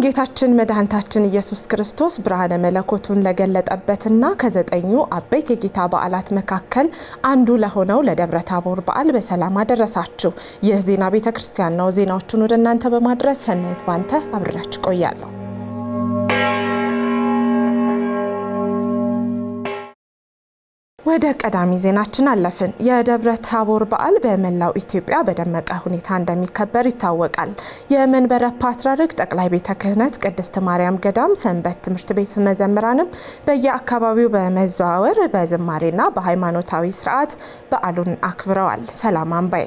ጌታችን መድኃኒታችን ኢየሱስ ክርስቶስ ብርሃነ መለኮቱን ለገለጠበትና ከዘጠኙ አበይት የጌታ በዓላት መካከል አንዱ ለሆነው ለደብረ ታቦር በዓል በሰላም አደረሳችሁ። ይህ ዜና ቤተክርስቲያን ነው። ዜናዎቹን ወደ እናንተ በማድረስ ሰናይት ባንተ አብራችሁ ቆያለሁ። ወደ ቀዳሚ ዜናችን አለፍን። የደብረ ታቦር በዓል በመላው ኢትዮጵያ በደመቀ ሁኔታ እንደሚከበር ይታወቃል። የመንበረ ፓትርያርክ ጠቅላይ ቤተ ክህነት ቅድስት ማርያም ገዳም ሰንበት ትምህርት ቤት መዘምራንም በየአካባቢው በመዘዋወር በዝማሬና በሃይማኖታዊ ስርዓት በዓሉን አክብረዋል። ሰላም አንባዬ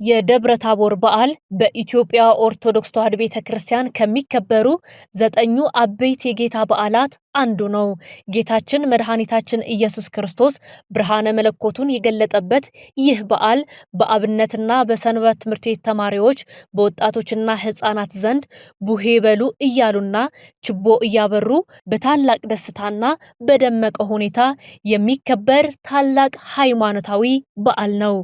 የደብረ ታቦር በዓል በኢትዮጵያ ኦርቶዶክስ ተዋሕዶ ቤተክርስቲያን ከሚከበሩ 9 አበይት የጌታ በዓላት አንዱ ነው። ጌታችን መድኃኒታችን ኢየሱስ ክርስቶስ ብርሃነ መለኮቱን የገለጠበት ይህ በዓል በአብነትና በሰንበት ትምህርት ቤት ተማሪዎች በወጣቶችና ሕፃናት ዘንድ ቡሄ በሉ እያሉና ችቦ እያበሩ በታላቅ ደስታና በደመቀ ሁኔታ የሚከበር ታላቅ ሃይማኖታዊ በዓል ነው።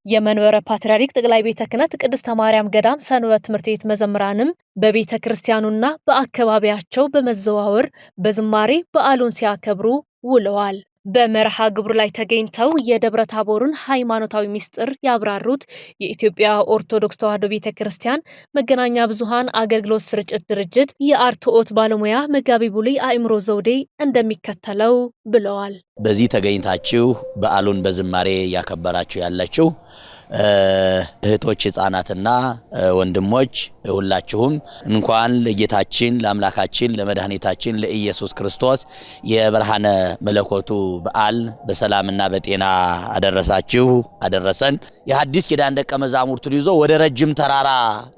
የመንበረ ፓትርያርክ ጠቅላይ ቤተ ክህነት ቅድስት ማርያም ገዳም ሰንበት ትምህርት ቤት መዘምራንም በቤተ ክርስቲያኑና በአካባቢያቸው በመዘዋወር በዝማሬ በዓሉን ሲያከብሩ ውለዋል። በመርሃ ግብሩ ላይ ተገኝተው የደብረ ታቦርን ሃይማኖታዊ ምስጢር ያብራሩት የኢትዮጵያ ኦርቶዶክስ ተዋሕዶ ቤተክርስቲያን መገናኛ ብዙሃን አገልግሎት ስርጭት ድርጅት የአርትዖት ባለሙያ መጋቢ ቡልይ አእምሮ ዘውዴ እንደሚከተለው ብለዋል። በዚህ ተገኝታችሁ በዓሉን በዝማሬ ያከበራችሁ ያላችሁ እህቶች ሕፃናትና ወንድሞች ሁላችሁም እንኳን ለጌታችን ለአምላካችን ለመድኃኒታችን ለኢየሱስ ክርስቶስ የብርሃነ መለኮቱ በዓል በሰላምና በጤና አደረሳችሁ አደረሰን። የሐዲስ ኪዳን ደቀ መዛሙርቱን ይዞ ወደ ረጅም ተራራ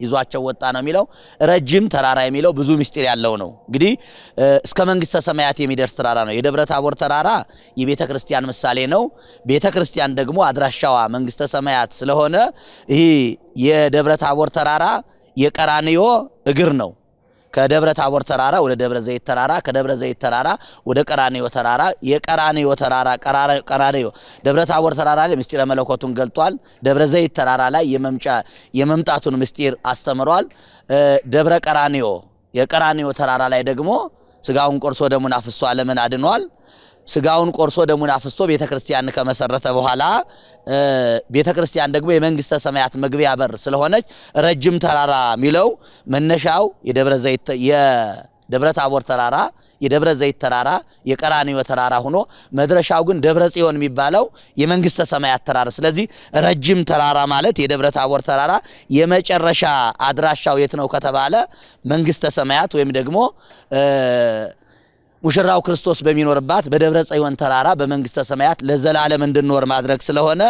ይዟቸው ወጣ ነው የሚለው። ረጅም ተራራ የሚለው ብዙ ምስጢር ያለው ነው። እንግዲህ እስከ መንግስተ ሰማያት የሚደርስ ተራራ ነው። የደብረ ታቦር ተራራ የቤተ ክርስቲያን ምሳሌ ነው። ቤተ ክርስቲያን ደግሞ አድራሻዋ መንግስተ ሰማያት ስለሆነ ይህ የደብረ ታቦር ተራራ የቀራንዮ እግር ነው። ከደብረ ታቦር ተራራ ወደ ደብረ ዘይት ተራራ፣ ከደብረ ዘይት ተራራ ወደ ቀራንዮ ተራራ፣ የቀራንዮ ተራራ ቀራንዮ ደብረ ታቦር ተራራ ላይ ምስጢረ መለኮቱን ገልጧል። ደብረ ዘይት ተራራ ላይ የመምጣቱን ምስጢር አስተምሯል። ደብረ ቀራንዮ የቀራንዮ ተራራ ላይ ደግሞ ስጋውን ቆርሶ ደሙን አፍስሶ ዓለምን አድኗል። ስጋውን ቆርሶ ደሙን አፍስሶ ቤተክርስቲያን ከመሰረተ በኋላ ቤተክርስቲያን ደግሞ የመንግስተ ሰማያት መግቢያ በር ስለሆነች ረጅም ተራራ ሚለው መነሻው የደብረ ታቦር ተራራ የደብረ ዘይት ተራራ የቀራንዮ ተራራ ሆኖ መድረሻው ግን ደብረ ጽዮን የሚባለው የመንግስተ ሰማያት ተራራ። ስለዚህ ረጅም ተራራ ማለት የደብረ ታቦር ተራራ የመጨረሻ አድራሻው የት ነው ከተባለ መንግስተ ሰማያት ወይም ደግሞ ሙሽራው ክርስቶስ በሚኖርባት በደብረ ጽዮን ተራራ በመንግስተ ሰማያት ለዘላለም እንድንኖር ማድረግ ስለሆነ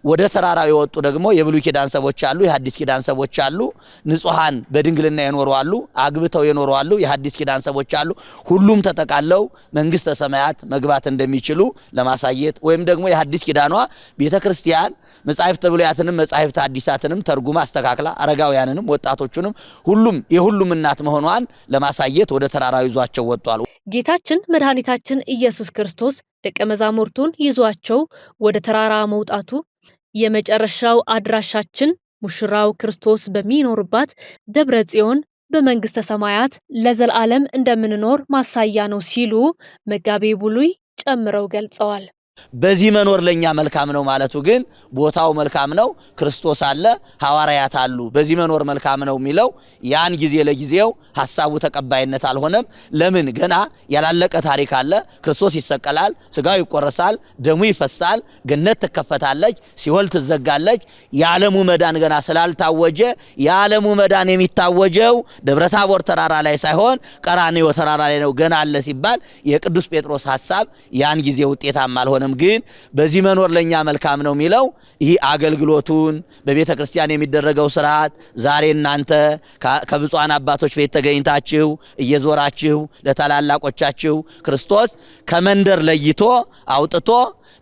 ወደ ተራራው የወጡ ደግሞ የብሉይ ኪዳን ሰዎች አሉ፣ የሐዲስ ኪዳን ሰዎች አሉ። ንጹሃን በድንግልና የኖሩ አሉ፣ አግብተው የኖሩ አሉ፣ የሐዲስ ኪዳን ሰዎች አሉ። ሁሉም ተጠቃለው መንግስተ ሰማያት መግባት እንደሚችሉ ለማሳየት ወይም ደግሞ የሐዲስ ኪዳኗ ቤተክርስቲያን መጻሕፍተ ብሉያትንም መጻሕፍተ ሐዲሳትንም ተርጉማ አስተካክላ አረጋውያንንም ወጣቶቹንም ሁሉም እናት መሆኗን ለማሳየት ወደ ተራራው ይዟቸው ወጥቷል። ጌታችን መድኃኒታችን ኢየሱስ ክርስቶስ ደቀ መዛሙርቱን ይዟቸው ወደ ተራራ መውጣቱ የመጨረሻው አድራሻችን ሙሽራው ክርስቶስ በሚኖርባት ደብረ ጽዮን በመንግስተ ሰማያት ለዘላለም እንደምንኖር ማሳያ ነው ሲሉ መጋቢ ቡልይ ጨምረው ገልጸዋል። በዚህ መኖር ለኛ መልካም ነው ማለቱ ግን ቦታው መልካም ነው፣ ክርስቶስ አለ፣ ሐዋርያት አሉ። በዚህ መኖር መልካም ነው የሚለው ያን ጊዜ ለጊዜው ሐሳቡ ተቀባይነት አልሆነም። ለምን? ገና ያላለቀ ታሪክ አለ። ክርስቶስ ይሰቀላል፣ ስጋው ይቆረሳል፣ ደሙ ይፈሳል፣ ገነት ትከፈታለች፣ ሲኦል ትዘጋለች። የዓለሙ መዳን ገና ስላልታወጀ የዓለሙ መዳን የሚታወጀው ደብረ ታቦር ተራራ ላይ ሳይሆን ቀራንዮ ተራራ ላይ ነው ገና አለ ሲባል የቅዱስ ጴጥሮስ ሐሳብ ያን ጊዜ ውጤታማ አልሆነም። ግን በዚህ መኖር ለኛ መልካም ነው የሚለው ይህ አገልግሎቱን በቤተ ክርስቲያን የሚደረገው ስርዓት ዛሬ እናንተ ከብፁዓን አባቶች ቤት ተገኝታችሁ እየዞራችሁ ለታላላቆቻችሁ ክርስቶስ ከመንደር ለይቶ አውጥቶ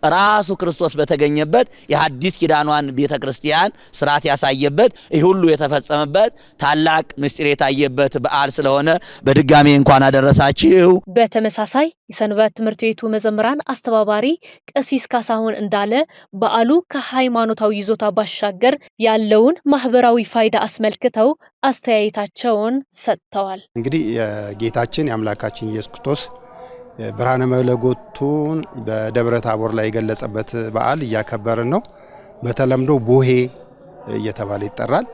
ራሱ ክርስቶስ በተገኘበት የሐዲስ ኪዳኗን ቤተ ክርስቲያን ስርዓት ያሳየበት ይህ ሁሉ የተፈጸመበት ታላቅ ምስጢር የታየበት በዓል ስለሆነ በድጋሚ እንኳን አደረሳችሁ። በተመሳሳይ የሰንበት ትምህርት ቤቱ መዘምራን አስተባባሪ ቀሲስ ካሳሁን እንዳለ በዓሉ ከሃይማኖታዊ ይዞታ ባሻገር ያለውን ማህበራዊ ፋይዳ አስመልክተው አስተያየታቸውን ሰጥተዋል። እንግዲህ የጌታችን የአምላካችን ኢየሱስ ክርስቶስ ብርሃነ መለኮቱን በደብረ ታቦር ላይ የገለጸበት በዓል እያከበርን ነው። በተለምዶ ቦሄ እየተባለ ይጠራል።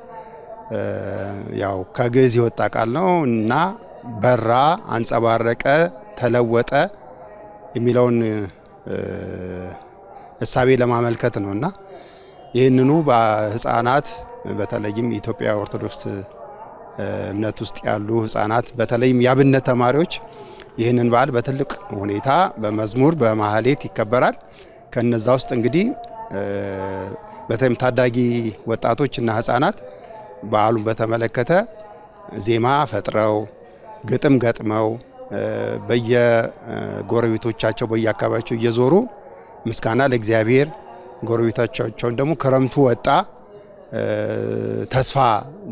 ያው ከግዕዝ የወጣ ቃል ነው እና በራ፣ አንጸባረቀ፣ ተለወጠ የሚለውን እሳቤ ለማመልከት ነውና ይህንኑ በህፃናት በተለይም ኢትዮጵያ ኦርቶዶክስ እምነት ውስጥ ያሉ ህፃናት በተለይም የአብነት ተማሪዎች ይህንን በዓል በትልቅ ሁኔታ በመዝሙር በማህሌት ይከበራል። ከነዛ ውስጥ እንግዲህ በተለይም ታዳጊ ወጣቶችና ህፃናት በዓሉን በተመለከተ ዜማ ፈጥረው ግጥም ገጥመው በየጎረቤቶቻቸው በየአካባቢያቸው እየዞሩ ምስጋና ለእግዚአብሔር፣ ጎረቤቶቻቸውን ደግሞ ክረምቱ ወጣ ተስፋ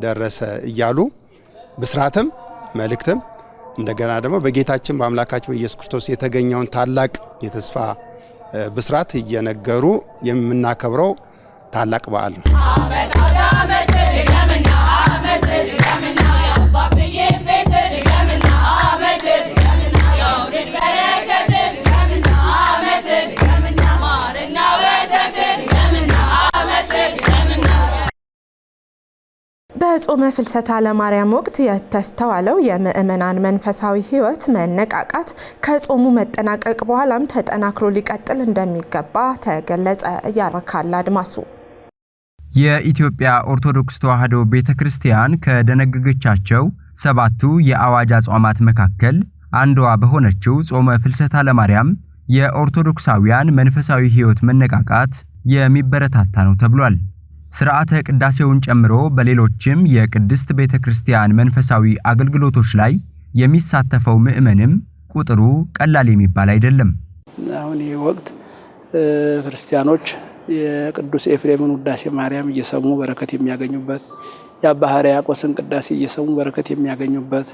ደረሰ እያሉ ብስራትም መልእክትም እንደገና ደግሞ በጌታችን በአምላካችን በኢየሱስ ክርስቶስ የተገኘውን ታላቅ የተስፋ ብስራት እየነገሩ የምናከብረው ታላቅ በዓል ነው። በጾመ ፍልሰታ ለማርያም ወቅት የተስተዋለው የምእመናን መንፈሳዊ ሕይወት መነቃቃት ከጾሙ መጠናቀቅ በኋላም ተጠናክሮ ሊቀጥል እንደሚገባ ተገለጸ። ያረካል አድማሱ። የኢትዮጵያ ኦርቶዶክስ ተዋሕዶ ቤተክርስቲያን ከደነገገቻቸው 7ቱ የአዋጅ አጽዋማት መካከል አንዷ በሆነችው ጾመ ፍልሰታ ለማርያም የኦርቶዶክሳውያን መንፈሳዊ ሕይወት መነቃቃት የሚበረታታ ነው ተብሏል። ስርዓተ ቅዳሴውን ጨምሮ በሌሎችም የቅድስት ቤተክርስቲያን መንፈሳዊ አገልግሎቶች ላይ የሚሳተፈው ምእመንም ቁጥሩ ቀላል የሚባል አይደለም። አሁን ይህ ወቅት ክርስቲያኖች የቅዱስ ኤፍሬምን ውዳሴ ማርያም እየሰሙ በረከት የሚያገኙበት፣ የአባ ሕርያቆስን ቅዳሴ እየሰሙ በረከት የሚያገኙበት፣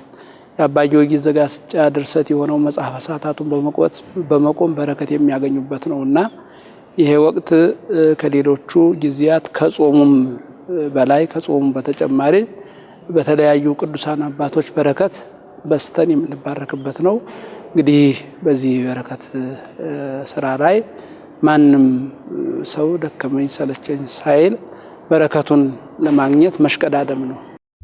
የአባ ጊዮርጊስ ዘጋስጫ ድርሰት የሆነው መጽሐፈ ሰዓታቱን በመቆም በረከት የሚያገኙበት ነውና ይሄ ወቅት ከሌሎቹ ጊዜያት ከጾሙም በላይ ከጾሙም በተጨማሪ በተለያዩ ቅዱሳን አባቶች በረከት በስተን የምንባረክበት ነው። እንግዲህ በዚህ በረከት ስራ ላይ ማንም ሰው ደከመኝ ሰለቸኝ ሳይል በረከቱን ለማግኘት መሽቀዳደም ነው።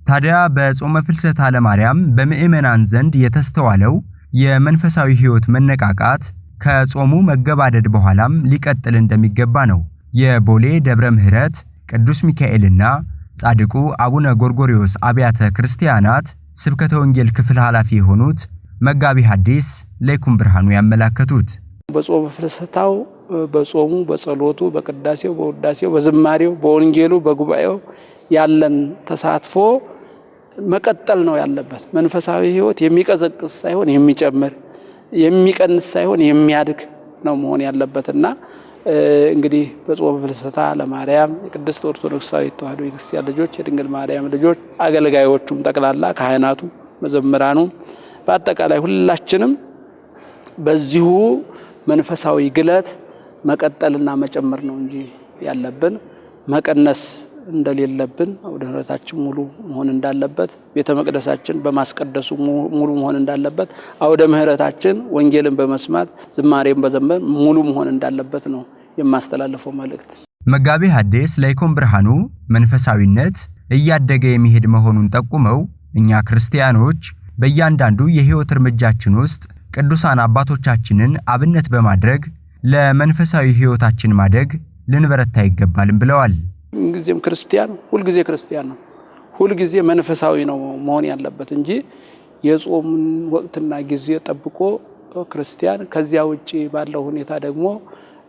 ታዲያ በጾመ ፍልሰታ ለማርያም በምእመናን ዘንድ የተስተዋለው የመንፈሳዊ ሕይወት መነቃቃት ከጾሙ መገባደድ በኋላም ሊቀጥል እንደሚገባ ነው የቦሌ ደብረ ምሕረት ቅዱስ ሚካኤልና ጻድቁ አቡነ ጎርጎርዮስ አብያተ ክርስቲያናት ስብከተ ወንጌል ክፍል ኃላፊ የሆኑት መጋቢ ሐዲስ ለይኩን ብርሃኑ ያመላከቱት። በጾመ ፍልሰታው በጾሙ በጸሎቱ በቅዳሴው በውዳሴው በዝማሬው በወንጌሉ በጉባኤው ያለን ተሳትፎ መቀጠል ነው ያለበት። መንፈሳዊ ሕይወት የሚቀዘቅዝ ሳይሆን የሚጨምር የሚቀንስ ሳይሆን የሚያድግ ነው መሆን ያለበትና እንግዲህ በጾመ ፍልሰታ ለማርያም የቅድስት ኦርቶዶክሳዊት ተዋሕዶ ቤተክርስቲያን ልጆች የድንግል ማርያም ልጆች አገልጋዮቹም ጠቅላላ ካህናቱ መዘምራኑ በአጠቃላይ ሁላችንም በዚሁ መንፈሳዊ ግለት መቀጠልና መጨመር ነው እንጂ ያለብን መቀነስ እንደሌለብን አውደ ምሕረታችን ሙሉ መሆን እንዳለበት ቤተ መቅደሳችን በማስቀደሱ ሙሉ መሆን እንዳለበት አውደ ምሕረታችን ወንጌልን በመስማት ዝማሬን በዘመር ሙሉ መሆን እንዳለበት ነው የማስተላልፈው መልእክት። መጋቢ ሐዲስ ለይኩን ብርሃኑ መንፈሳዊነት እያደገ የሚሄድ መሆኑን ጠቁመው እኛ ክርስቲያኖች በእያንዳንዱ የሕይወት እርምጃችን ውስጥ ቅዱሳን አባቶቻችንን አብነት በማድረግ ለመንፈሳዊ ሕይወታችን ማደግ ልንበረታ ይገባልም ብለዋል። ሁልጊዜም ክርስቲያን ሁልጊዜ ክርስቲያን ነው። ሁልጊዜ መንፈሳዊ ነው መሆን ያለበት እንጂ የጾምን ወቅትና ጊዜ ጠብቆ ክርስቲያን ከዚያ ውጪ ባለው ሁኔታ ደግሞ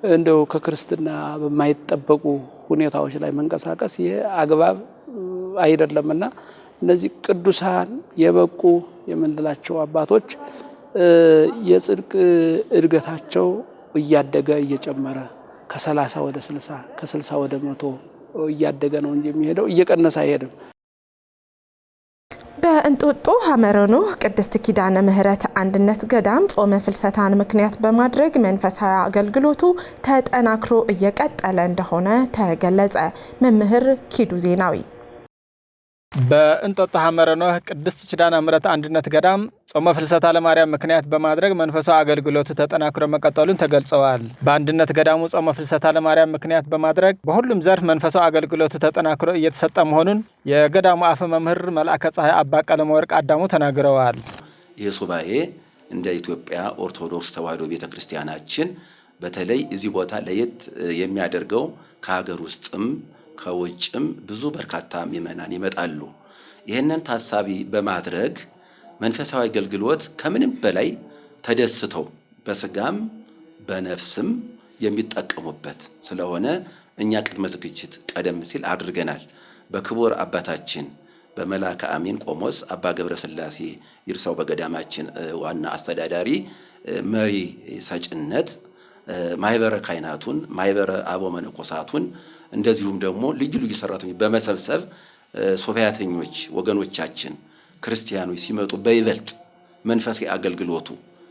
እንደው ከክርስትና በማይጠበቁ ሁኔታዎች ላይ መንቀሳቀስ ይሄ አግባብ አይደለምና እነዚህ ቅዱሳን የበቁ የምንላቸው አባቶች የጽድቅ እድገታቸው እያደገ እየጨመረ ከ30 ወደ 60 ከ60 ወደ 100 እያደገ ነው እንጂ የሚሄደው እየቀነሰ አይሄድም። በእንጦጦ ሐመረኖ ቅድስት ኪዳነ ምህረት አንድነት ገዳም ጾመ ፍልሰታን ምክንያት በማድረግ መንፈሳዊ አገልግሎቱ ተጠናክሮ እየቀጠለ እንደሆነ ተገለጸ። መምህር ኪዱ ዜናዊ በእንጦጦ ሐመረኖ ቅድስት ኪዳነ ምህረት አንድነት ገዳም ጾመ ፍልሰታ ለማርያም ምክንያት በማድረግ መንፈሳዊ አገልግሎቱ ተጠናክሮ መቀጠሉን ተገልጸዋል። በአንድነት ገዳሙ ጾመ ፍልሰታ ለማርያም ምክንያት በማድረግ በሁሉም ዘርፍ መንፈሳዊ አገልግሎቱ ተጠናክሮ እየተሰጠ መሆኑን የገዳሙ አፈ መምህር መልአከ ፀሐይ አባ ቀለመወርቅ አዳሙ ተናግረዋል። ይህ ሱባኤ እንደ ኢትዮጵያ ኦርቶዶክስ ተዋሕዶ ቤተክርስቲያናችን በተለይ እዚህ ቦታ ለየት የሚያደርገው ከሀገር ውስጥም ከውጭም ብዙ በርካታ ምእመናን ይመጣሉ። ይህንን ታሳቢ በማድረግ መንፈሳዊ አገልግሎት ከምንም በላይ ተደስተው በስጋም በነፍስም የሚጠቀሙበት ስለሆነ እኛ ቅድመ ዝግጅት ቀደም ሲል አድርገናል። በክቡር አባታችን በመላከ አሚን ቆሞስ አባ ገብረ ሥላሴ ይርሳው በገዳማችን ዋና አስተዳዳሪ መሪ ሰጭነት ማህበረ ካህናቱን ማህበረ አበው መነኮሳቱን እንደዚሁም ደግሞ ልዩ ልዩ ሰራተኞች በመሰብሰብ ሶፊያተኞች ወገኖቻችን ክርስቲያኖች ሲመጡ በይበልጥ መንፈሳዊ አገልግሎቱ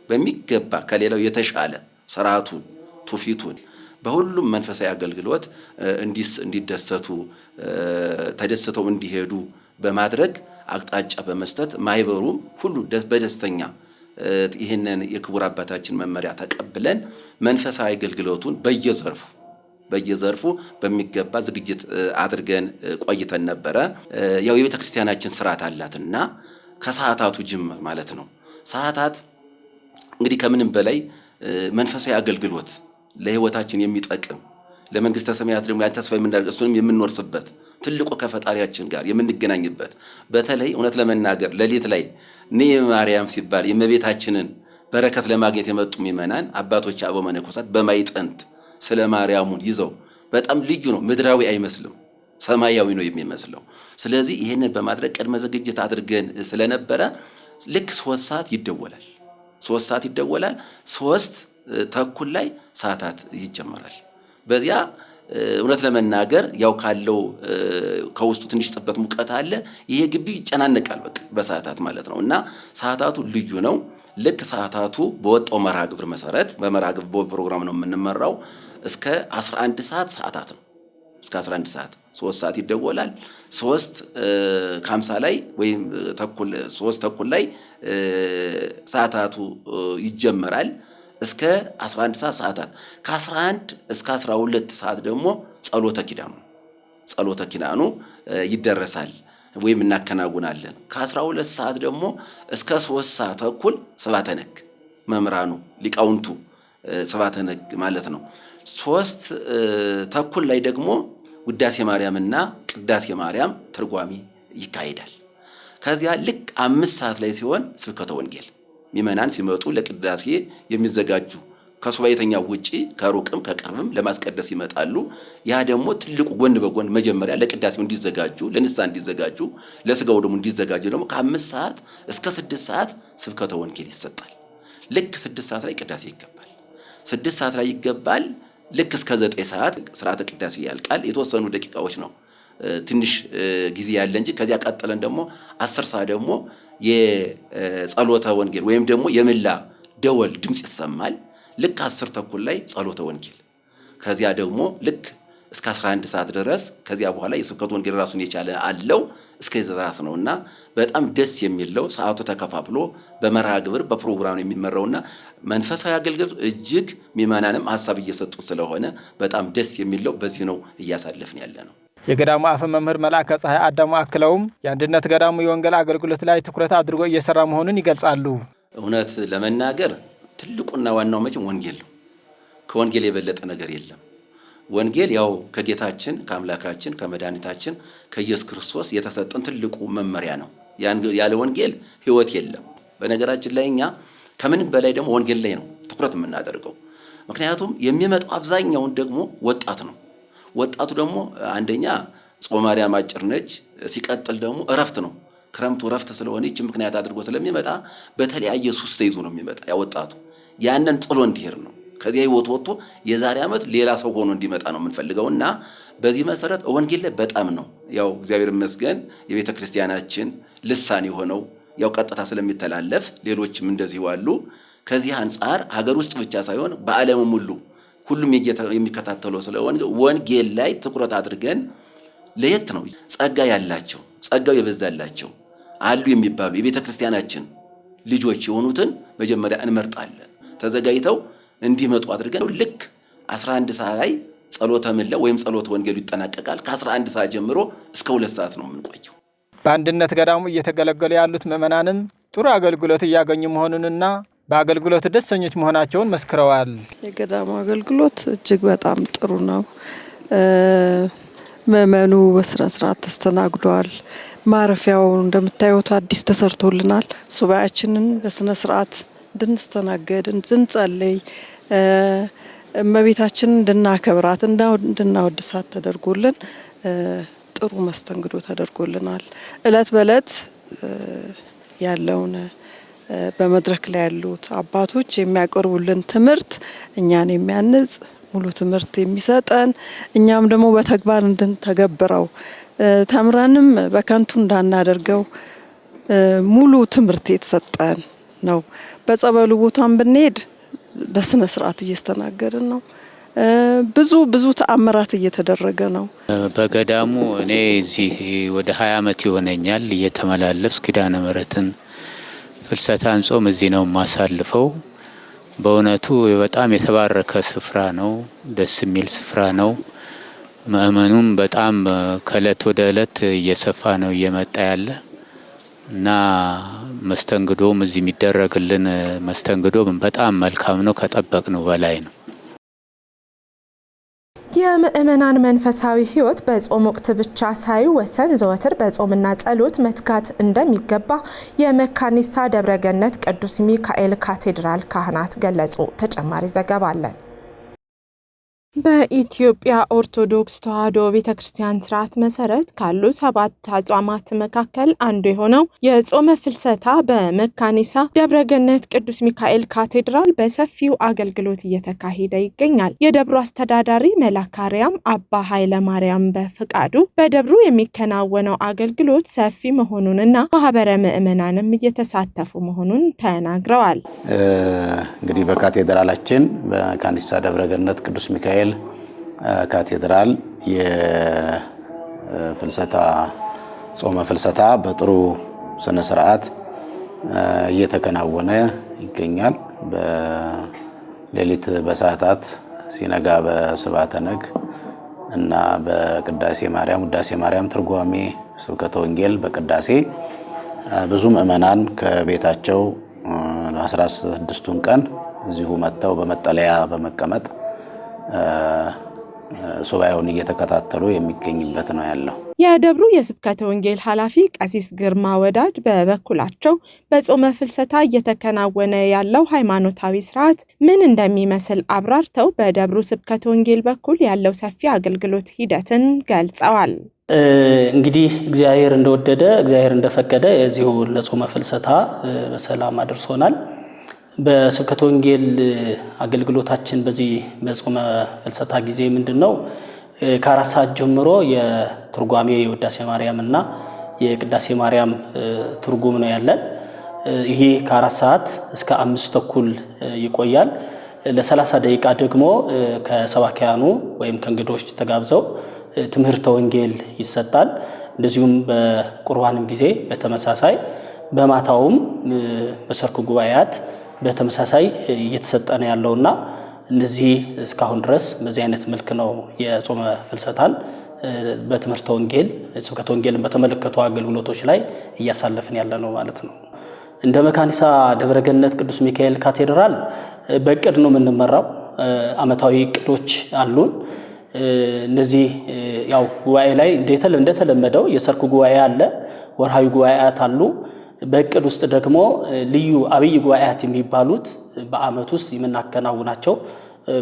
በሚገባ ከሌላው የተሻለ ስርዓቱን ትውፊቱን በሁሉም መንፈሳዊ አገልግሎት እንዲደሰቱ ተደስተው እንዲሄዱ በማድረግ አቅጣጫ በመስጠት ማህበሩ ሁሉ በደስተኛ ይህንን የክቡር አባታችን መመሪያ ተቀብለን መንፈሳዊ አገልግሎቱን በየዘርፉ በሚገባ ዝግጅት አድርገን ቆይተን ነበረ። ያው የቤተ ክርስቲያናችን ስርዓት አላትና ከሰዓታቱ ጅምር ማለት ነው። ሰዓታት እንግዲህ ከምንም በላይ መንፈሳዊ አገልግሎት ለህይወታችን የሚጠቅም ለመንግስተ ሰማያት ደግሞ ያን ተስፋ የምናደርግ እሱንም የምንወርስበት ትልቁ ከፈጣሪያችን ጋር የምንገናኝበት በተለይ እውነት ለመናገር ሌሊት ላይ ማርያም ሲባል የእመቤታችንን በረከት ለማግኘት የመጡ ምእመናን አባቶች አበው መነኮሳት በማይጠንት ስለ ማርያሙን ይዘው በጣም ልዩ ነው። ምድራዊ አይመስልም፣ ሰማያዊ ነው የሚመስለው። ስለዚህ ይሄንን በማድረግ ቅድመ ዝግጅት አድርገን ስለነበረ ልክ 3 ሰዓት ይደወላል። 3:30 ላይ ሰዓታት ይጀመራል። በዚያ እውነት ለመናገር ያው ካለው ከውስጡ ትንሽ ጥበት ሙቀት አለ። ይሄ ግቢ ይጨናነቃል በቃ በሰዓታት ማለት ነው። እና ሰዓታቱ ልዩ ነው። ልክ ሰዓታቱ በወጣው መርሃ ግብር መሰረት በመርሃ ግብር ፕሮግራም ነው የምንመራው። እስከ 11 ሰዓት ሰዓታት ነው። እስከ 11 ሰዓት 3 ሰዓት ይደወላል። 3:50 ላይ ወይም 3:30 ላይ ሰዓታቱ ይጀመራል። እስከ 11 ሰዓት ሰዓታት ከ11 እስከ 12 ሰዓት ደግሞ ጸሎተ ኪዳኑ ይደረሳል ወይም እናከናውናለን። ከ12 ሰዓት ደግሞ እስከ 3:30 ስብሐተ ነግ መምህራኑ ሊቃውንቱ ስብሐተ ነግ ማለት ነው። 3:30 ላይ ደግሞ ውዳሴ ማርያምና ቅዳሴ ማርያም ትርጓሜ ይካሄዳል። ከዚያ ልክ 5 ሰዓት ላይ ሲሆን ስብከተ ወንጌል ምእመናን ሲመጡ ለቅዳሴ የሚዘጋጁ ከሱባኤተኛው ውጪ ከሩቅም ከቅርብም ለማስቀደስ ይመጣሉ። ያ ደግሞ ትልቁ ጎን በጎን መጀመሪያ ለቅዳሴው እንዲዘጋጁ ለንስሐ እንዲዘጋጁ ለስጋው ደግሞ እንዲዘጋጁ ደግሞ ከ5 ሰዓት እስከ 6 ሰዓት ስብከተ ወንጌል ይሰጣል። ልክ 6 ሰዓት ላይ ቅዳሴ ይገባል። 6 ሰዓት ላይ ይገባል። ልክ እስከ 9 ሰዓት ስርዓተ ቅዳሴ ያልቃል። የተወሰኑ ደቂቃዎች ነው ትንሽ ጊዜ ያለ እንጂ ከዚያ ቀጥለን ደግሞ 10 ሰዓት ደግሞ የጸሎተ ወንጌል ወይም ደግሞ የምላ ደወል ድምጽ ይሰማል። ልክ 10:30 ላይ ጸሎተ ወንጌል ከዚያ ደግሞ ልክ እስከ 11 ሰዓት ድረስ ከዚያ በኋላ የስብከተ ወንጌል ራሱን የቻለ አለው እስከ ድረስ ነውና በጣም ደስ የሚለው ሰዓቱ ተከፋፍሎ በመርሃ ግብር በፕሮግራም የሚመራውና መንፈሳዊ አገልግሎት እጅግ ምእመናንም ሐሳብ እየሰጡ ስለሆነ በጣም ደስ የሚለው በዚህ ነው እያሳለፍን ያለ ነው። የገዳሙ አፈ መምህር መልአከ ፀሐይ አዳሙ አክለውም የአንድነት ገዳሙ የወንጌል አገልግሎት ላይ ትኩረት አድርጎ እየሰራ መሆኑን ይገልጻሉ። እውነት ለመናገር ትልቁና ዋናው መቼም ወንጌል ነው። ከወንጌል የበለጠ ነገር የለም። ወንጌል ያው ከጌታችን ከአምላካችን ከመድኃኒታችን ከኢየሱስ ክርስቶስ የተሰጠን ትልቁ መመሪያ ነው። ያለ ወንጌል ሕይወት የለም። በነገራችን ላይ እኛ ከምንም በላይ ደግሞ ወንጌል ላይ ነው ትኩረት የምናደርገው። ምክንያቱም የሚመጣው አብዛኛውን ደግሞ ወጣት ነው። ወጣቱ ደግሞ አንደኛ ጾመ ማርያም አጭር ነች፣ ሲቀጥል ደግሞ እረፍት ነው። ክረምቱ እረፍት ስለሆነ ይህች ምክንያት አድርጎ ስለሚመጣ በተለያየ ሱስ ተይዞ ነው የሚመጣ። ያ ወጣቱ ያንን ጥሎ እንዲሄድ ነው። ከዚያ ህይወት ወጥቶ የዛሬ ዓመት ሌላ ሰው ሆኖ እንዲመጣ ነው የምንፈልገውና በዚህ መሰረት ወንጌል ላይ በጣም ነው ያው እግዚአብሔር ይመስገን የቤተ ክርስቲያናችን ልሳን የሆነው ያው ቀጥታ ስለሚተላለፍ ሌሎችም እንደዚህ አሉ። ከዚህ አንፃር ሀገር ውስጥ ብቻ ሳይሆን በዓለምም ሁሉም የሚከታተለው ስለሆነ ወንጌል ላይ ትኩረት አድርገን ለየት ነው ጸጋ ያላቸው ጸጋው የበዛላቸው አሉ የሚባሉ የቤተ ክርስቲያናችን ልጆች የሆኑትን መጀመሪያ እንመርጣለን። ተዘጋጅተው እንዲመጡ አድርገን ልክ 11 ሰዓት ላይ ጸሎተ ምህላ ወይም ጸሎተ ወንጌሉ ይጠናቀቃል። ከ11 ሰዓት ጀምሮ እስከ 2 ሰዓት ነው የምንቆየው። በአንድነት ገዳሙ እየተገለገሉ ያሉት ምዕመናንም ጥሩ አገልግሎት እያገኙ መሆኑንና በአገልግሎት ደስተኞች መሆናቸውን መስክረዋል። የገዳሙ አገልግሎት እጅግ በጣም ጥሩ ነው። ምዕመኑ በስነ ስርዓት ተስተናግዷል። ማረፊያው እንደምታዩት አዲስ ተሰርቶልናል። ሱባኤያችንን በስነ ስርዓት እንድንስተናገድ እንድንጸልይ እመቤታችንን እንድናከብራት እንድናወድሳት ተደርጎልን ጥሩ መስተንግዶ ተደርጎልናል። እለት በእለት ያለውን በመድረክ ላይ ያሉት አባቶች የሚያቀርቡልን ትምህርት እኛን የሚያንጽ ሙሉ ትምህርት የሚሰጠን እኛም ደግሞ በተግባር እንድንተገብረው ተምረንም በከንቱ እንዳናደርገው ሙሉ ትምህርት የተሰጠን ነው። በጸበሉ ቦታም ብንሄድ በስነ ስርዓት እየስተናገድን ነው። ብዙ ተአምራት እየተደረገ ነው። በገዳሙ እኔ እዚህ ወደ 20 ዓመት ይሆነኛል እየተመላለስኩ ኪዳነ ምሕረትን ፍልሰታን ጾም እዚህ ነው ማሳልፈው። በእውነቱ በጣም የተባረከ ስፍራ ነው። ደስ የሚል ስፍራ ነው። ምእመኑም በጣም ከእለት ወደ እለት እየሰፋ ነው እየመጣ ያለ እና መስተንግዶም እዚህ የሚደረግልን መስተንግዶ በጣም መልካም ነው። ከጠበቅነው በላይ ነው። የምእመናን መንፈሳዊ ሕይወት በጾም ወቅት ብቻ ሳይወሰን ዘወትር በጾምና ጸሎት መትጋት እንደሚገባ የመካኒሳ ደብረገነት ቅዱስ ሚካኤል ካቴድራል ካህናት ገለጹ። ተጨማሪ ዘገባ አለን። በኢትዮጵያ ኦርቶዶክስ ተዋሕዶ ቤተክርስቲያን ስርዓት መሰረት ካሉ 7 አጽዋማት መካከል አንዱ የሆነው የጾመ ፍልሰታ በመካኒሳ ደብረገነት ቅዱስ ሚካኤል ካቴድራል በሰፊው አገልግሎት እየተካሄደ ይገኛል። የደብሩ አስተዳዳሪ መላካሪያም አባ ኃይለ ማርያም በፍቃዱ በደብሩ የሚከናወነው አገልግሎት ሰፊ መሆኑንና ማህበረ ምእመናንም እየተሳተፉ መሆኑን ተናግረዋል። እንግዲህ በካቴድራላችን በመካኒሳ ደብረገነት ቅዱስ ሚካኤል ካቴድራል የፍልሰታ ጾመ ፍልሰታ በጥሩ ስነ ስርዓት እየተከናወነ ይገኛል። በሌሊት በሰዓታት ሲነጋ በስብዓተ ነግ እና በቅዳሴ ማርያም ውዳሴ ማርያም ትርጓሜ ስብከተ ወንጌል በቅዳሴ ብዙ ምእመናን ከቤታቸው 16ቱን ቀን እዚሁ መጥተው በመጠለያ በመቀመጥ ሱባኤውን እየተከታተሉ የሚገኝበት ነው ያለው። የደብሩ የስብከተ ወንጌል ኃላፊ ቀሲስ ግርማ ወዳጅ በበኩላቸው በጾመ ፍልሰታ እየተከናወነ ያለው ሃይማኖታዊ ስርዓት ምን እንደሚመስል አብራርተው በደብሩ ስብከተ ወንጌል በኩል ያለው ሰፊ አገልግሎት ሂደትን ገልጸዋል። እንግዲህ እግዚአብሔር እንደወደደ እግዚአብሔር እንደፈቀደ የዚሁ ለጾመ ፍልሰታ በሰላም አድርሶናል። በስብከተ ወንጌል አገልግሎታችን በዚህ በጾመ ፍልሰታ ጊዜ ምንድነው ከ4 ሰዓት ጀምሮ የትርጓሜ የውዳሴ ማርያም እና የቅዳሴ ማርያም ትርጉም ነው ያለን። ይሄ ከ4 ሰዓት እስከ 5 ተኩል ይቆያል። ለ30 ደቂቃ ደግሞ ከሰባኪያኑ ወይም ከእንግዶች ተጋብዘው ትምህርተ ወንጌል ይሰጣል። እንደዚሁም በቁርባንም ጊዜ በተመሳሳይ በማታውም በሰርክ ጉባኤያት በተመሳሳይ እየተሰጠነ ያለውና እነዚህ እስካሁን ድረስ በዚህ አይነት መልክ ነው የጾመ ፍልሰታን በትምህርተ ወንጌል ስብከተ ወንጌልን በተመለከቱ አገልግሎቶች ላይ እያሳለፍን ያለ ነው ማለት ነው። እንደ መካኒሳ ደብረገነት ቅዱስ ሚካኤል ካቴድራል በእቅድ ነው የምንመራው። አመታዊ እቅዶች አሉን። እነዚህ ያው ጉባኤ ላይ እንደተለመደው የሰርክ ጉባኤ አለ፣ ወርሃዊ ጉባኤያት አሉ። በእቅድ ውስጥ ደግሞ ልዩ አብይ ጉባኤያት የሚባሉት በአመት ውስጥ የምናከናውናቸው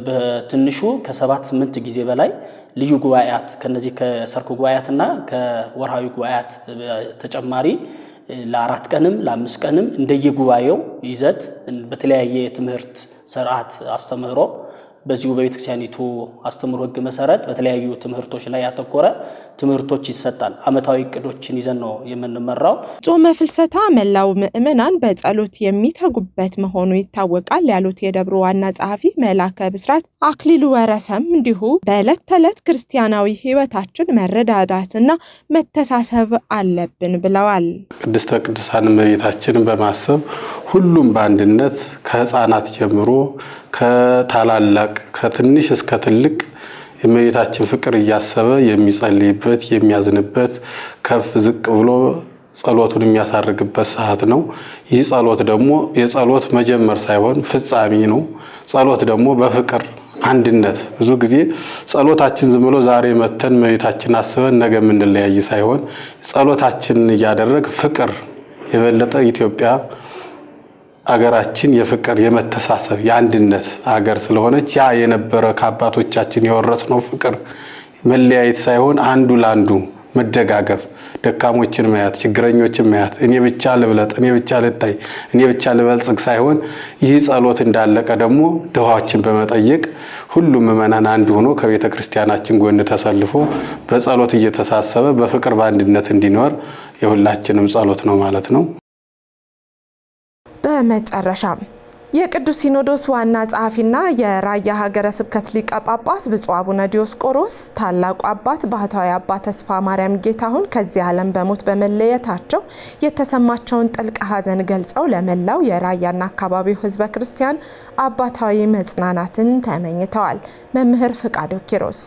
በትንሹ ከ7-8 ጊዜ በላይ ልዩ ጉባኤያት ከነዚህ ከሰርክ ጉባኤያትና ከወርሃዊ ጉባኤያት ተጨማሪ ለ4 ቀንም ለ5 ቀንም እንደየጉባኤው ይዘት በተለያየ ትምህርት ስርዓት አስተምህሮ በዚሁ በቤተክርስቲያኒቱ አስተምሮ ሕግ መሰረት በተለያዩ ትምህርቶች ላይ ያተኮረ ትምህርቶች ይሰጣል። ዓመታዊ እቅዶችን ይዘን ነው የምንመራው። ጾመ ፍልሰታ መላው ምእመናን በጸሎት የሚተጉበት መሆኑ ይታወቃል ያሉት የደብሩ ዋና ጸሐፊ መላከ ብስራት አክሊሉ ወረሰም እንዲሁ በዕለት ተዕለት ክርስቲያናዊ ሕይወታችን መረዳዳትና መተሳሰብ አለብን ብለዋል። ቅድስተ ቅዱሳን እመቤታችንን በማሰብ ሁሉም በአንድነት ከህፃናት ጀምሮ ከታላላቅ ከትንሽ እስከ ትልቅ የእመቤታችን ፍቅር እያሰበ የሚጸልይበት የሚያዝንበት ከፍ ዝቅ ብሎ ጸሎቱን የሚያሳርግበት ሰዓት ነው። ይህ ጸሎት ደግሞ የጸሎት መጀመር ሳይሆን ፍጻሜ ነው። ጸሎት ደግሞ በፍቅር አንድነት ብዙ ጊዜ ጸሎታችን ዝም ብሎ ዛሬ መተን እመቤታችን አስበን ነገ የምንለያይ ሳይሆን ጸሎታችንን እያደረግ ፍቅር የበለጠ ኢትዮጵያ አገራችን የፍቅር የመተሳሰብ የአንድነት አገር ስለሆነች ያ የነበረ ከአባቶቻችን የወረስነው ፍቅር መለያየት ሳይሆን አንዱ ላንዱ መደጋገፍ ደካሞችን ማያት ችግረኞችን ማያት እኔ ብቻ ልብለጥ እኔ ብቻ ልታይ እኔ ብቻ ልበልጽግ ሳይሆን ይህ ጸሎት እንዳለቀ ደግሞ ድሃዎችን በመጠየቅ ሁሉም ምእመናን አንድ ሆኖ ከቤተ ክርስቲያናችን ጎን ተሰልፎ በጸሎት እየተሳሰበ በፍቅር በአንድነት እንዲኖር የሁላችንም ጸሎት ነው ማለት ነው። በመጨረሻም የቅዱስ ሲኖዶስ ዋና ጸሐፊና የራያ ሀገረ ስብከት ሊቀ ጳጳስ ብፁዕ አቡነ ዲዮስቆሮስ ታላቁ አባት ባህታዊ አባ ተስፋ ማርያም ጌታሁን ከዚህ ዓለም በሞት በመለየታቸው የተሰማቸውን ጥልቅ ሐዘን ገልጸው ለመላው የራያና አካባቢው ሕዝበ ክርስቲያን አባታዊ መጽናናትን ተመኝተዋል። መምህር ፍቃዱ ኪሮስ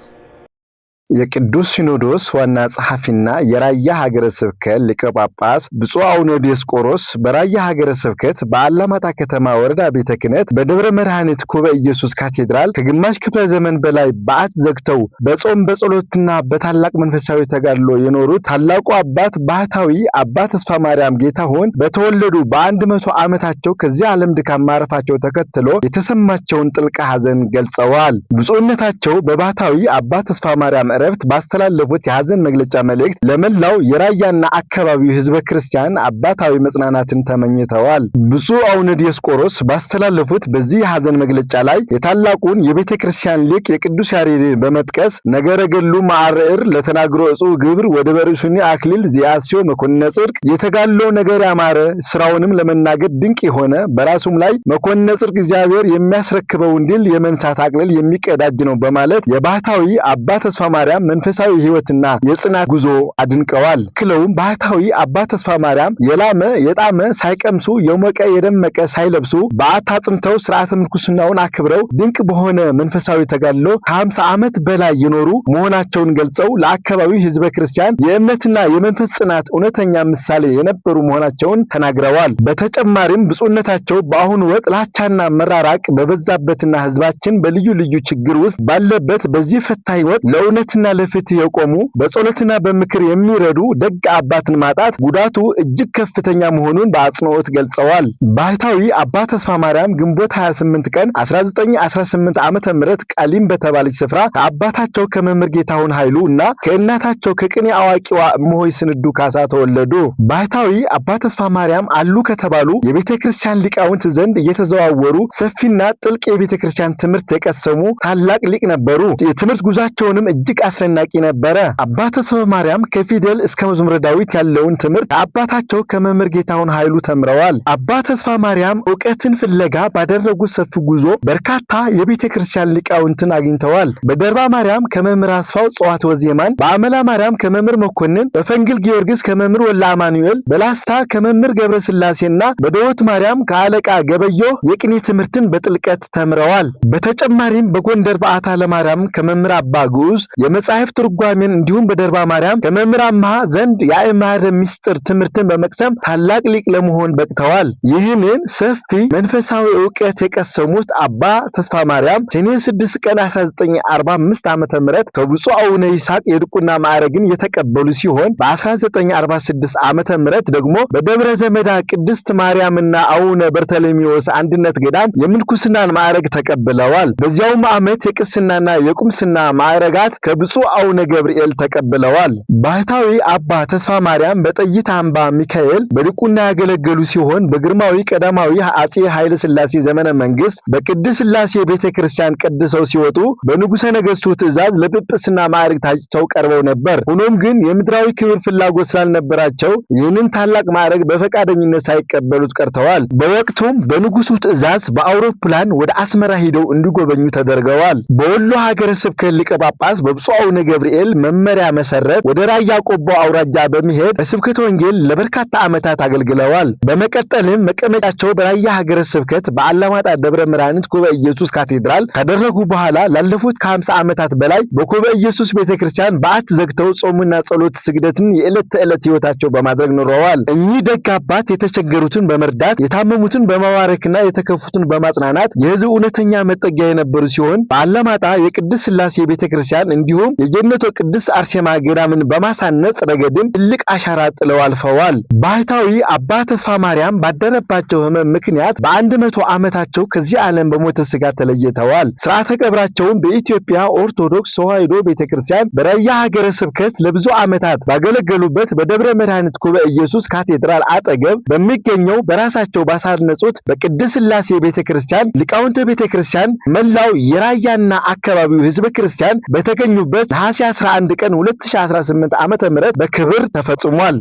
የቅዱስ ሲኖዶስ ዋና ጸሐፊና የራያ ሀገረ ስብከት ሊቀ ጳጳስ ብፁዕ አቡነ ዲዮስቆሮስ በራያ ሀገረ ስብከት በአላማጣ ከተማ ወረዳ ቤተ ክህነት በደብረ መድኃኒት ኩበ ኢየሱስ ካቴድራል ከግማሽ ክፍለ ዘመን በላይ በዓት ዘግተው በጾም በጸሎትና በታላቅ መንፈሳዊ ተጋድሎ የኖሩት ታላቁ አባት ባህታዊ አባ ተስፋ ማርያም ጌታሁን በተወለዱ በ100 ዓመታቸው ከዚህ ዓለም ድካም ማረፋቸው ተከትሎ የተሰማቸውን ጥልቅ ሐዘን ገልጸዋል። ብፁዕነታቸው በባህታዊ አባ ተስፋ ማርያም ረፍት ባስተላለፉት የሐዘን መግለጫ መልእክት ለመላው የራያና አካባቢው ሕዝበ ክርስቲያን አባታዊ መጽናናትን ተመኝተዋል። ብፁዕ አቡነ ዲዮስቆሮስ ባስተላለፉት በዚህ የሐዘን መግለጫ ላይ የታላቁን የቤተ ክርስቲያን ሊቅ የቅዱስ ያሬድን በመጥቀስ ነገረ ገሉ ማዕረር ለተናግሮ እጹብ ግብር ወደ በርሱኒ አክሊል ዚያስዮ መኮንነ ጽድቅ የተጋሎ ነገር ያማረ ስራውንም ለመናገር ድንቅ የሆነ በራሱም ላይ መኮንነ ጽድቅ እግዚአብሔር የሚያስረክበው እንዲል የመንሳት አክሊል የሚቀዳጅ ነው በማለት የባህታዊ አባ ተስፋ ማርያም መንፈሳዊ ሕይወትና የጽናት ጉዞ አድንቀዋል። ክለውም ባህታዊ አባ ተስፋ ማርያም የላመ የጣመ ሳይቀምሱ የሞቀ የደመቀ ሳይለብሱ በዓት አጽንተው ሥርዓተ ምንኩስናውን አክብረው ድንቅ በሆነ መንፈሳዊ ተጋድሎ ከ50 ዓመት በላይ የኖሩ መሆናቸውን ገልጸው ለአካባቢው ሕዝበ ክርስቲያን የእምነትና የመንፈስ ጽናት እውነተኛ ምሳሌ የነበሩ መሆናቸውን ተናግረዋል። በተጨማሪም ብፁዕነታቸው በአሁኑ ወቅት ጥላቻና መራራቅ በበዛበትና ሕዝባችን በልዩ ልዩ ችግር ውስጥ ባለበት በዚህ ፈታኝ ወቅት ለእውነትና ለፍትህ የቆሙ በጸሎትና በምክር የሚረዱ ደግ አባትን ማጣት ጉዳቱ እጅግ ከፍተኛ መሆኑን በአጽንኦት ገልጸዋል። ባህታዊ አባ ተስፋ ማርያም ግንቦት 28 ቀን 1918 ዓመተ ምህረት ቃሊም በተባለች ስፍራ ከአባታቸው ከመምህር ጌታሁን ኃይሉ እና ከእናታቸው ከቅኔ አዋቂዋ እመሆይ ስንዱ ካሳ ተወለዱ። ባህታዊ አባ ተስፋ ማርያም አሉ ከተባሉ የቤተ ክርስቲያን ሊቃውንት ዘንድ እየተዘዋወሩ ሰፊና ጥልቅ የቤተ ክርስቲያን ትምህርት የቀሰሙ ታላቅ ሊቅ ነበሩ። የትምህርት ጉዟቸውንም እጅግ አስደናቂ ነበረ። አባ ተስፋ ማርያም ከፊደል እስከ መዝሙረ ዳዊት ያለውን ትምህርት ከአባታቸው ከመምህር ጌታሁን ኃይሉ ተምረዋል። አባ ተስፋ ማርያም ዕውቀትን ፍለጋ ባደረጉት ሰፊ ጉዞ በርካታ የቤተ ክርስቲያን ሊቃውንትን አግኝተዋል። በደርባ ማርያም ከመምህር አስፋው ጸዋት ወዜማን፣ በአመላ ማርያም ከመምህር መኮንን፣ በፈንግል ጊዮርጊስ ከመምህር ወላ አማኑኤል፣ በላስታ ከመምህር ገብረ ስላሴና በደወት ማርያም ከአለቃ ገበዮ የቅኔ ትምህርትን በጥልቀት ተምረዋል። በተጨማሪም በጎንደር በዓታ ለማርያም ከመምህር አባ ግዑዝ የመጻሕፍት ትርጓሜን እንዲሁም በደርባ ማርያም ከመምህር አምሃ ዘንድ የአእማደ ምስጢር ትምህርትን በመቅሰም ታላቅ ሊቅ ለመሆን በቅተዋል። ይህንን ሰፊ መንፈሳዊ ዕውቀት የቀሰሙት አባ ተስፋ ማርያም ሰኔ 6 ቀን 1945 ዓመተ ምህረት ከብፁዕ አቡነ ይስሐቅ የድቁና ማዕረግን የተቀበሉ ሲሆን በ1946 ዓመተ ምህረት ደግሞ በደብረ ዘመዳ ቅድስት ማርያምና አቡነ በርተሎሜዎስ አንድነት ገዳም የምንኩስናን ማዕረግ ተቀብለዋል። በዚያውም ዓመት የቅስናና የቁምስና ማዕረጋት ከብፁዕ በብፁዕ አቡነ ገብርኤል ተቀብለዋል። ባህታዊ አባ ተስፋ ማርያም በጠይታ አምባ ሚካኤል በዲቁና ያገለገሉ ሲሆን በግርማዊ ቀዳማዊ አጼ ኃይለ ሥላሴ ዘመነ መንግስት በቅድስት ሥላሴ ቤተክርስቲያን ቀድሰው ሲወጡ በንጉሠ ነገሥቱ ትእዛዝ ለጵጵስና ማዕረግ ታጭተው ቀርበው ነበር። ሆኖም ግን የምድራዊ ክብር ፍላጎት ስላልነበራቸው ይህንን ታላቅ ማዕረግ በፈቃደኝነት ሳይቀበሉት ቀርተዋል። በወቅቱም በንጉሱ ትእዛዝ በአውሮፕላን ወደ አስመራ ሄደው እንዲጎበኙ ተደርገዋል። በወሎ ሀገረ ስብከት ሊቀ ጳጳስ በብፁዕ አቡነ ገብርኤል መመሪያ መሰረት ወደ ራያ ቆቦ አውራጃ በመሄድ በስብከተ ወንጌል ለበርካታ ዓመታት አገልግለዋል። በመቀጠልም መቀመጫቸው በራያ ሀገረ ስብከት በአላማጣ ደብረ መድኃኒት ኮበ ኢየሱስ ካቴድራል ካደረጉ በኋላ ላለፉት ከ50 ዓመታት በላይ በኮበ ኢየሱስ ቤተክርስቲያን በዓት ዘግተው ጾሙና ጸሎት ስግደትን የዕለት ተዕለት ሕይወታቸው በማድረግ ኖረዋል። እኚህ ደግ አባት የተቸገሩትን በመርዳት የታመሙትን በመባረክና የተከፉትን በማጽናናት የሕዝብ እውነተኛ መጠጊያ የነበሩ ሲሆን በአላማጣ የቅድስት ሥላሴ ቤተክርስቲያን እንዲሁም የጀነቶ ቅድስት አርሴማ ገዳምን በማሳነጽ ረገድም ትልቅ አሻራ ጥለው አልፈዋል። ባህታዊ አባ ተስፋ ማርያም ባደረባቸው ሕመም ምክንያት በ100 ዓመታቸው ከዚህ ዓለም በሞተ ሥጋ ተለይተዋል። ሥርዓተ ቀብራቸውን በኢትዮጵያ ኦርቶዶክስ ተዋሕዶ ቤተክርስቲያን በራያ ሀገረ ስብከት ለብዙ ዓመታት ባገለገሉበት በደብረ መድኃኒት ኮበ ኢየሱስ ካቴድራል አጠገብ በሚገኘው በራሳቸው ባሳነጹት በቅድስት ሥላሴ ቤተክርስቲያን ሊቃውንተ ቤተክርስቲያን መላው የራያና አካባቢው ሕዝበ ክርስቲያን በተገኙበት ነሐሴ 11 ቀን 2018 ዓ.ም በክብር ተፈጽሟል።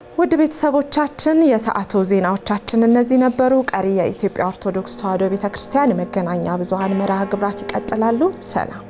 ውድ ቤተሰቦቻችን የሰዓቱ ዜናዎቻችን እነዚህ ነበሩ። ቀሪ የኢትዮጵያ ኦርቶዶክስ ተዋሕዶ ቤተክርስቲያን የመገናኛ ብዙሃን መርሃ ግብራት ይቀጥላሉ። ሰላም።